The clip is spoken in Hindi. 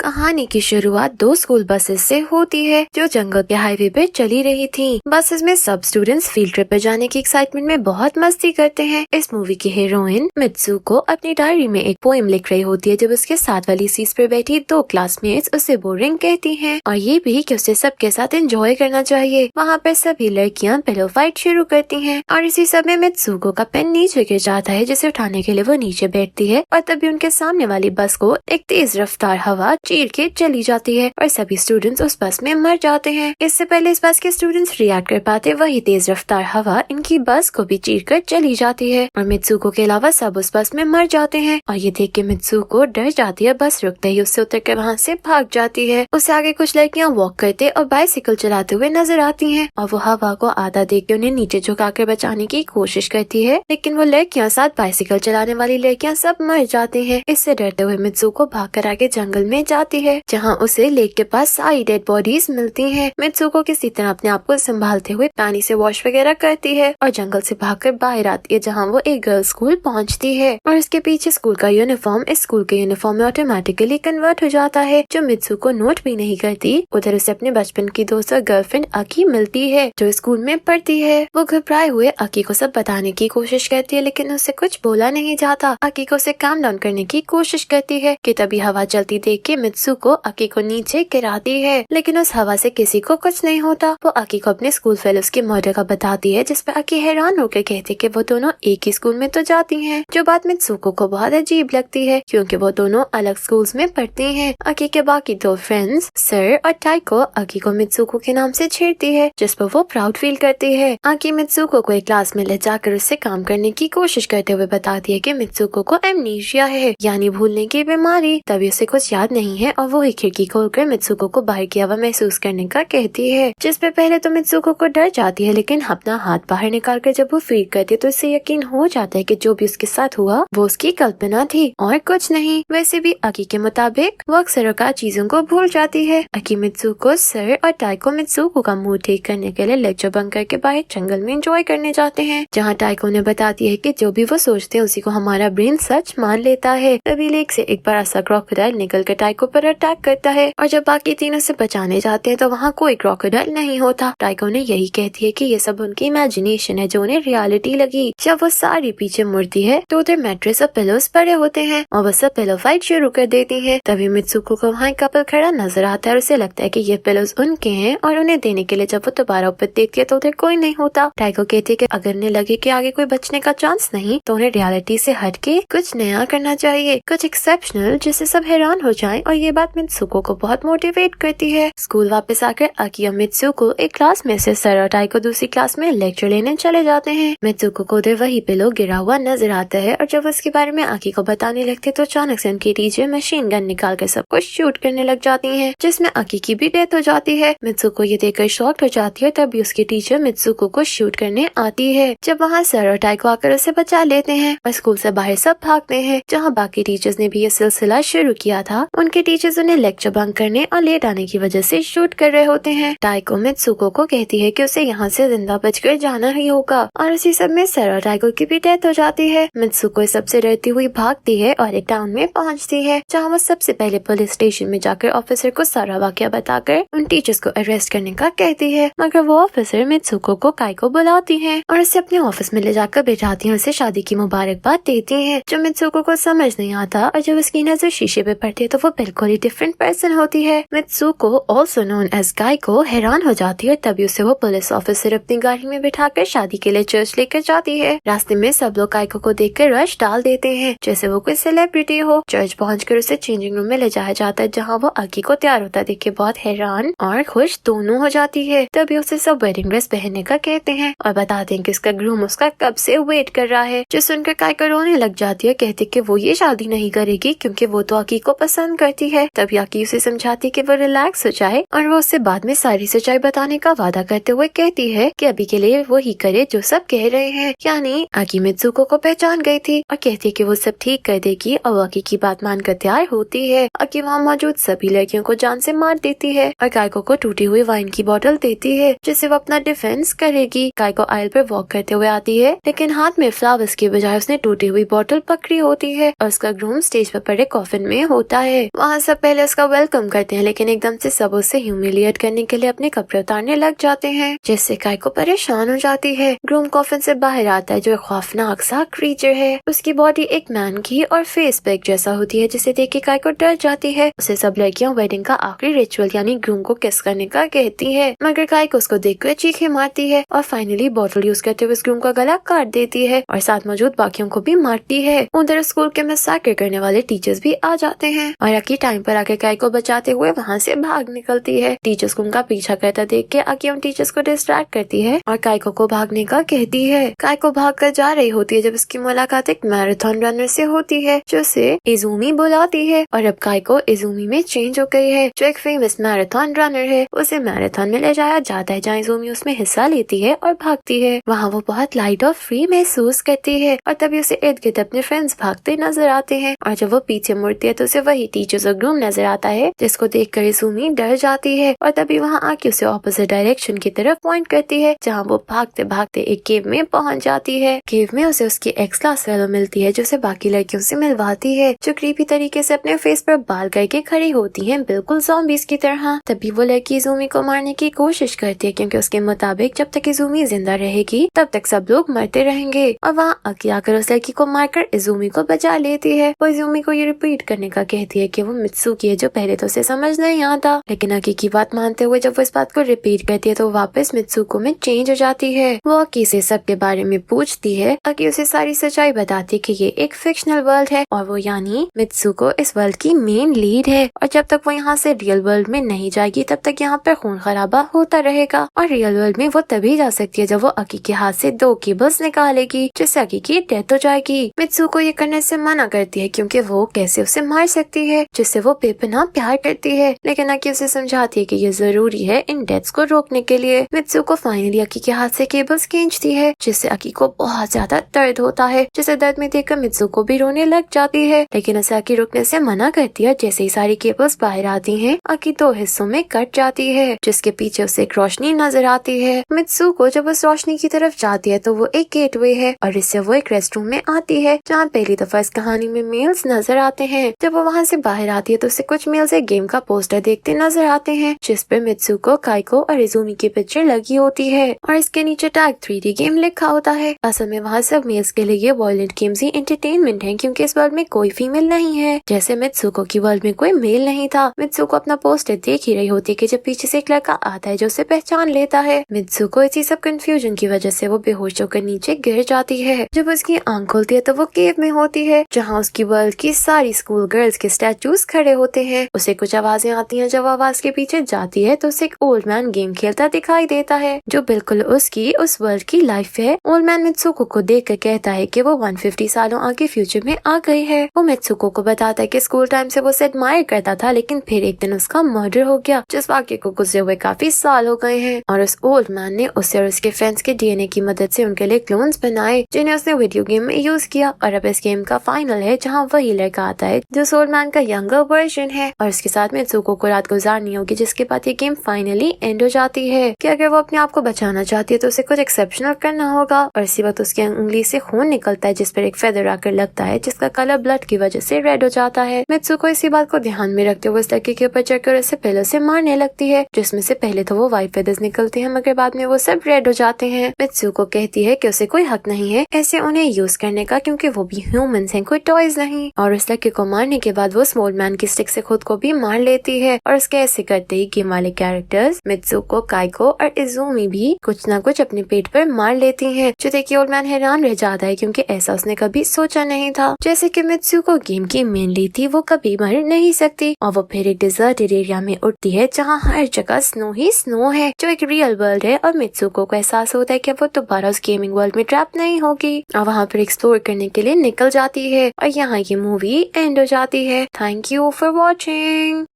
कहानी की शुरुआत दो स्कूल बसेस से होती है जो जंगल के हाईवे पे चली रही थी। बसेस में सब स्टूडेंट्स फील्ड ट्रिप पे जाने की एक्साइटमेंट में बहुत मस्ती करते हैं। इस मूवी की हीरोइन मित्सुको अपनी डायरी में एक पोएम लिख रही होती है जब उसके साथ वाली सीट पर बैठी दो क्लासमेट्स उसे बोरिंग कहती हैं और ये भी कि उसे सबके साथ एंजॉय करना चाहिए। वहाँ पर सभी लड़कियाँ पिलो फाइट शुरू करती हैं और इसी समय मित्सुको का पेन नीचे गिर जाता है जिसे उठाने के लिए वो नीचे बैठती है और तभी उनके सामने वाली बस को एक तेज रफ्तार हवा चीर के चली जाती है और सभी स्टूडेंट्स उस बस में मर जाते हैं। इससे पहले इस बस के स्टूडेंट्स रिएक्ट कर पाते वही तेज रफ्तार हवा इनकी बस को भी चीर कर चली जाती है और मित्सुको के अलावा सब उस बस में मर जाते हैं और ये देख के मित्सुको डर जाती है। बस रुकते ही उससे उतर कर वहाँ से भाग जाती है। उससे आगे कुछ लड़कियाँ वॉक करते और बाइसिकल चलाते हुए नजर आती हैं और वो हवा को आधा देख के उन्हें नीचे झुकाकर बचाने की कोशिश करती है, लेकिन वो लड़कियाँ साथ बाइसिकल चलाने वाली लड़कियाँ सब मर जाती हैं। इससे डरते हुए मित्सुको भागकर आगे जंगल में जाती है जहाँ उसे लेक के पास सारी डेड बॉडीज मिलती हैं। मित्सुको किसी तरह अपने आप को संभालते हुए पानी से वॉश वगैरह करती है और जंगल से भागकर बाहर आती है जहाँ वो एक गर्ल्स स्कूल पहुँचती है और उसके पीछे स्कूल का यूनिफॉर्म इस स्कूल के यूनिफॉर्म में ऑटोमेटिकली कन्वर्ट हो जाता है जो मित्सुको नोट भी नहीं करती। उधर उसे अपने बचपन की दोस्त और गर्लफ्रेंड अकी मिलती है जो स्कूल में पढ़ती है। वो घबराए हुए अकी को सब बताने की कोशिश करती है लेकिन उससे कुछ बोला नहीं जाता। अकी को उसे काम डाउन करने की कोशिश करती है कि तभी हवा चलती देख के मित्सुको अकी को नीचे गिराती है, लेकिन उस हवा से किसी को कुछ नहीं होता। वो अकी को अपने स्कूल फेलोज के मर्डर का बताती है जिस पर अकी हैरान होकर कहती है कि वो दोनों एक ही स्कूल में तो जाती हैं, जो बात मित्सुको को बहुत अजीब लगती है क्योंकि वो दोनों अलग स्कूल्स में पढ़ती हैं। अकी के बाकी दो फ्रेंड्स सर और टाइको अकी को मित्सुको के नाम से छेड़ती है जिस पर वो प्राउड फील करती है। अकी मित्सुको को एक क्लास में ले जाकर उससे काम करने की कोशिश करते हुए बताती है कि मित्सुको को एमनीशिया है यानी भूलने की बीमारी, तभी उसे कुछ याद नहीं है और वो एक खिड़की खोलकर मित्सुको को बाहर की हवा महसूस करने का कहती है, जिस पे पहले तो मित्सुको को डर जाती है लेकिन अपना हाथ बाहर निकालकर जब वो फील करती है तो इससे यकीन हो जाता है कि जो भी उसके साथ हुआ वो उसकी कल्पना थी और कुछ नहीं। वैसे भी अकी के मुताबिक वो अक्सर औकात चीजों को भूल जाती है। अकी मित्सुको सर और टाइको मित्सुको का मूड ठीक करने के लिए लेक्चर बंक करके बाहर जंगल में एंजॉय करने जाते हैं जहाँ टाइको ने बताती है कि जो भी वो सोचते हैं उसी को हमारा ब्रेन सच मान लेता है। तभी लेक से एक बड़ा सा क्रोकोडाइल निकल कर टाइको पर अटैक करता है और जब बाकी तीनों से बचाने जाते हैं तो वहाँ कोई क्रोकोडाइल नहीं होता। टाइको ने यही कहती है कि ये सब उनकी इमेजिनेशन है जो उन्हें रियलिटी लगी। जब वो सारी पीछे मुड़ती है तो उधर मैट्रेस और पिलोस पड़े होते हैं और वो सब पिलो फाइट शुरू कर देती है। तभी मित्सुको को वहाँ एक कपल खड़ा नजर आता है और उसे लगता है कि ये पिलोस उनके हैं और उन्हें देने के लिए जब वो दोबारा ऊपर देखती है तो उधर कोई नहीं होता। टाइको कहती है कि अगर उन्हें लगे कि आगे कोई बचने का चांस नहीं तो उन्हें रियलिटी से हटके कुछ नया करना चाहिए, कुछ एक्सेप्शनल जिससे सब हैरान हो जाएं और ये बात मित्सुको को बहुत मोटिवेट करती है। स्कूल वापस आकर अकी और मित्सुको एक क्लास में से सर और टाइको दूसरी क्लास में लेक्चर लेने चले जाते हैं। मित्सुको को उधर वही पिलो गिरा हुआ नजर आता है और जब उसके बारे में अकी को बताने लगते तो अचानक से उनकी टीचर मशीन गन निकाल कर सबको शूट करने लग जाती है जिसमें अकी की भी डेथ हो जाती है। मित्सुको ये देखकर शॉक्ड हो जाती है तभी उसकी टीचर मित्सुको को शूट करने आती है। जब वहाँ सर और टाइको आकर उसे बचा लेते हैं और स्कूल से बाहर सब भागते हैं जहाँ बाकी टीचर्स ने भी ये सिलसिला शुरू किया था। उनके टीचर्स उन्हें लेक्चर बंक करने और लेट आने की वजह से शूट कर रहे होते हैं। टाइको मित्सुको को कहती है कि उसे यहाँ से जिंदा बचकर जाना ही होगा और उसी सब में सर और टाइको की भी डेथ हो जाती है। मित्सुको सबसे डरती हुई भागती है और एक टाउन में पहुँचती है जहाँ वो सबसे पहले पुलिस स्टेशन में जाकर ऑफिसर को सारा वाकया बताकर उन टीचर्स को अरेस्ट करने का कहती है, मगर वो ऑफिसर मित्सुको को काइको बुलाती है और उसे अपने ऑफिस में ले जाकर बिठाती है, उसे शादी की मुबारकबाद देती है जो मित्सुको को समझ नहीं आता और जब उसकी नजर शीशे पे पड़ती है तो वो बिल्कुल ही डिफरेंट पर्सन होती है। मित्सुको ऑल्सो नोन एज काइको हैरान हो जाती है तभी उसे वो पुलिस ऑफिसर अपनी गाड़ी में बिठाकर शादी के लिए चर्च लेकर जाती है। रास्ते में सब लोग काइको को देखकर रश डाल देते हैं जैसे वो कोई सेलिब्रिटी हो। चर्च पहुंचकर उसे चेंजिंग रूम में ले जाया जाता है जहाँ वो अकी को तैयार होता देख के बहुत हैरान और खुश दोनों हो जाती है। तभी उसे सब वेडिंग ड्रेस पहनने का कहते हैं और बताते हैं कि उसका ग्रूम उसका कब से वेट कर रहा है, जो सुनकर काइको रोने लग जाती है, कहती कि वो ये शादी नहीं करेगी क्योंकि वो तो अकी को पसंद करती है। तभी अकी उसे समझाती है कि वो रिलैक्स हो जाए और वो उससे बाद में सारी सच्चाई बताने का वादा करते हुए कहती है कि अभी के लिए वो ही करे जो सब कह रहे हैं। यानी अकी मित्सुको को पहचान गई थी और कहती है कि वो सब ठीक कर देगी और वो अकी की बात मानकर तैयार होती है। अकी वहाँ मौजूद सभी लड़कियों को जान से मार देती है और काइको को टूटी हुई वाइन की बोतल देती है जिससे वो अपना डिफेंस करेगी। काइको आयल पर वॉक करते हुए आती है लेकिन हाथ में फ्लावर्स के बजाय उसने टूटी हुई बोतल पकड़ी होती है और उसका ग्रूम स्टेज पर पड़े कॉफिन में होता है। वहाँ वहाँ सब पहले उसका वेलकम करते हैं, लेकिन एकदम से सब उसे ह्यूमिलिएट करने के लिए अपने कपड़े उतारने लग जाते हैं, जिससे काइको परेशान हो जाती है। ग्रूम कॉफिन से बाहर आता है जो एक खौफनाक सा क्रीचर है। उसकी बॉडी एक मैन की और फेस पैक जैसा होती है, जिसे देख के काइको डर जाती है। उसे सब लड़कियां वेडिंग का आखिरी रिचुअल यानी ग्रूम को किस करने का कहती है, मगर काइको उसको देखकर चीखें मारती है और फाइनली बॉटल यूज करते हुए ग्रूम का गला काट देती है और साथ मौजूद बाकियों को भी मारती है। उधर स्कूल के मैसेकर करने वाले टीचर्स भी आ जाते हैं और अकी टाइम पर आके काइको बचाते हुए वहाँ से भाग निकलती है। टीचर्स को उनका पीछा करता देख के अकी उन टीचर्स को डिस्ट्रैक्ट करती है और काइको को भागने का कहती है। काइको भाग कर जा रही होती है जब उसकी मुलाकात एक मैराथन रनर से होती है जो उसे इजुमी बुलाती है और अब काइको इजुमी में चेंज हो गई है, जो एक फेमस मैराथन रनर है। उसे मैराथन में ले जाया जाता है जहाँ इजुमी उसमें हिस्सा लेती है और भागती है। वहाँ वो बहुत लाइट और फ्री महसूस करती है और तभी उसे इर्द गिर्द अपने फ्रेंड्स भागते नजर आते हैं और जब वो पीछे मुड़ती है तो उसे वही टीचर्स और ग्रूम नजर आता है, जिसको देखकर इजुमी डर जाती है और तभी वहाँ आके उसे ऑपोजिट डायरेक्शन की तरफ पॉइंट करती है, जहाँ वो भागते भागते एक केव में पहुँच जाती है। केव में उसे उसकी एक्स क्लास फेलो मिलती है जो उसे बाकी लड़कियों से मिलवाती है, जो क्रीपी तरीके से अपने फेस पर बाल करके खड़ी होती है बिल्कुल ज़ॉम्बीज़ की तरह। तभी वो लड़की इजुमी को मारने की कोशिश करती है क्योंकि उसके मुताबिक जब तक इजुमी जिंदा रहेगी तब तक सब लोग मरते रहेंगे और वहाँ अकी आकर उस लड़की को मारकर इजुमी को बचा लेती है। वो इजुमी को ये रिपीट करने का कहती है कि वो मित्सुकी है, जो पहले तो उसे समझ नहीं आता, लेकिन अकी की बात मानते हुए जब वो इस बात को रिपीट करती है तो वापस मित्सुको में चेंज हो जाती है। वो अकी से सबके बारे में पूछती है। अकी उसे सारी सच्चाई बताती है कि ये एक फिक्शनल वर्ल्ड है और वो यानी मित्सुको इस वर्ल्ड की मेन लीड है और जब तक वो यहाँ से रियल वर्ल्ड में नहीं जाएगी तब तक यहाँ पर खून खराबा होता रहेगा और रियल वर्ल्ड में वो तभी जा सकती है जब वो अकी के हाथ से 2 केबल्स निकालेगी, जिससे अकी की डेथ हो जाएगी। मित्सुको ये करने से मना करती है क्योंकि वो कैसे उसे मार सकती है, जिससे वो बेपनाह प्यार करती है, लेकिन अकी उसे समझाती है कि ये जरूरी है इन डेथ्स को रोकने के लिए। मित्सुको फाइनली अकी के हाथ से केबल्स खींचती है, जिससे अकी को बहुत ज्यादा दर्द होता है, जिसे दर्द में देखकर मित्सुको भी रोने लग जाती है, लेकिन उसे अकी रुकने से मना करती है। जैसे ही सारी केबल्स बाहर आती हैं, अकी 2 हिस्सों में कट जाती है, जिसके पीछे उसे एक रोशनी नजर आती है। मित्सुको जब उस रोशनी की तरफ जाती है तो वो एक गेटवे है और इससे वो एक रेस्टरूम में आती है जहाँ पहली दफा इस कहानी में मेल्स नजर आते हैं। जब वो वहाँ से बाहर आती है तो उसे कुछ मेल्स एक गेम का पोस्टर देखते नजर आते हैं, जिस पे मित्सुको, काइको और इजुमी की पिक्चर लगी होती है और इसके नीचे टैग 3D गेम लिखा होता है। असल में वहाँ सब मेल्स के लिए ये वायलेंट गेम्स ही एंटरटेनमेंट है, क्योंकि इस वर्ल्ड में कोई फीमेल नहीं है, जैसे मित्सुको की वर्ल्ड में कोई मेल नहीं था। मित्सुको अपना पोस्टर देख ही रही होती है कि जब पीछे से एक लड़का आता है जो उसे पहचान लेता है। मित्सुको इसी सब कंफ्यूजन की वजह से वो बेहोश होकर नीचे गिर जाती है। जब उसकी आंख खुलती है तो वो केव में होती है जहाँ उसकी वर्ल्ड की सारी स्कूल गर्ल्स के स्टैचूज खड़े होते हैं। उसे कुछ आवाजें आती हैं, जब आवाज के पीछे जाती है तो उसे एक ओल्ड मैन गेम खेलता दिखाई देता है जो बिल्कुल उसकी उस वर्ल्ड की लाइफ है। ओल्ड मैन मित्सुको को देख कर कहता है कि वो 150 सालों आगे फ्यूचर में आ गई है। वो मित्सुको को बताता है कि स्कूल टाइम से वो उसे एडमायर करता था, लेकिन फिर एक दिन उसका मर्डर हो गया, जिस वाक्य को गुजरे हुए काफी साल हो गए हैं और उस ओल्ड मैन ने उसे और उसके फ्रेंड्स के डीएनए की मदद से उनके लिए क्लोन्स बनाए, जिन्हें उसने वीडियो गेम में यूज किया। और अब इस गेम का फाइनल है जहाँ वही लड़का आता है जो ओल्ड मैन का यंगर वर्जन है और उसके साथ मित्सुको को रात गुजारनी होगी, जिसके बाद ये गेम फाइनली एंड हो जाती है कि अगर वो अपने आप को बचाना चाहती है तो उसे कुछ एक्सेप्शनल करना होगा। और इसी वक्त उसकी उंगली से खून निकलता है जिस पर एक फेदर आकर लगता है, जिसका कलर ब्लड की वजह से रेड हो जाता है। मित्सुको इसी बात को ध्यान में रखते हुए उस लड़के के ऊपर चढ़कर उसे पहले से मारने लगती है, जिसमें से पहले तो वो व्हाइट फेदर्स निकलते हैं मगर बाद में वो सब रेड हो जाते हैं। मित्सुको कहती है कि उसे कोई हक नहीं है ऐसे उन्हें यूज करने का, क्योंकि वो भी ह्यूमंस हैं, कोई टॉयज नहीं। और उस लड़के को मारने के बाद वो स्मॉल मैन की स्टिक से खुद को भी मार लेती है और उसके ऐसे करते ही गेम वाले कैरेक्टर्स मित्सुको, काइको और इजुमी भी कुछ न कुछ अपने पेट पर मार लेती हैं, जो देखिए ओल्ड मैन हैरान रह जाता है क्योंकि ऐसा उसने कभी सोचा नहीं था। जैसे कि मित्सुको गेम की मेन लीड थी, वो कभी मर नहीं सकती और वो फिर एक डिजर्टेड एरिया में उठती है जहाँ हर जगह स्नो ही स्नो है, जो एक रियल वर्ल्ड है और मित्सुको को एहसास होता है कि वो दोबारा उस गेमिंग वर्ल्ड में ट्रैप नहीं होगी और वहाँ पर एक्सप्लोर करने के लिए निकल जाती है और यहाँ ये मूवी एंड हो जाती है। Thank you for watching.